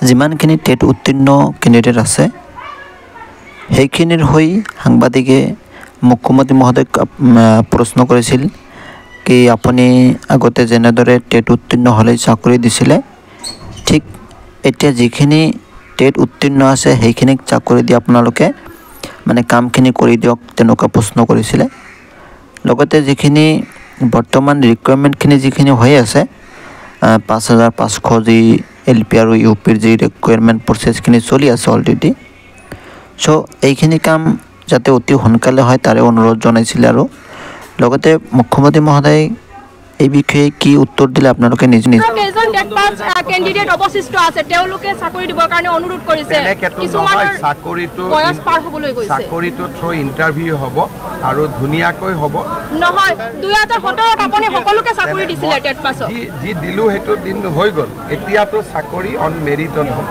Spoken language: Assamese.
যিমানখিনি টেট উত্তীৰ্ণ কেণ্ডিডেট আছে সেইখিনিৰ হৈ সাংবাদিকে মুখ্যমন্ত্ৰী মহোদয়ক প্ৰশ্ন কৰিছিল কি আপুনি আগতে যেনেদৰে টেট উত্তীৰ্ণ হ'লে চাকৰি দিছিলে ঠিক এতিয়া যিখিনি টেট উত্তীৰ্ণ আছে সেইখিনিক চাকৰি দি আপোনালোকে মানে কামখিনি কৰি দিয়ক তেনেকুৱা প্ৰশ্ন কৰিছিলে লগতে যিখিনি বৰ্তমান ৰিকুৱাৰমেণ্টখিনি যিখিনি হৈ আছে 5500 যি এলপি আৰু ইউপিৰ যি ৰিকুৱাৰমেণ্ট প্ৰচেছখিনি চলি আছে অলৰেডি সো এইখিনি কাম যাতে অতি সোনকালে হয় তাৰে অনুৰোধ জনাইছিলে আৰু লগতে মুখ্যমন্ত্ৰী মহোদয় এই বিষয়ে কি উত্তৰ দিলে আপোনালোকে নিজে কেইজন টেট পাছ কেণ্ডিডেট অৱশিষ্ট আছে তেওঁলোকে চাকৰি দিবৰ কাৰণে অনুৰোধ কৰিছে কিছুমানৰ চাকৰিটো বয়স পাৰ হ'বলৈ গৈছে চাকৰিটো থ্ৰু ইণ্টাৰভিউ হ'ব আৰু ধুনীয়াকৈ হ'ব নহয় 2017 আপুনি সকলোকে চাকৰি দিছিলে টেট পাছত যি দিলো হেতু দিন হৈ গ'ল এতিয়াতো চাকৰি অন মেৰিটত হ'ব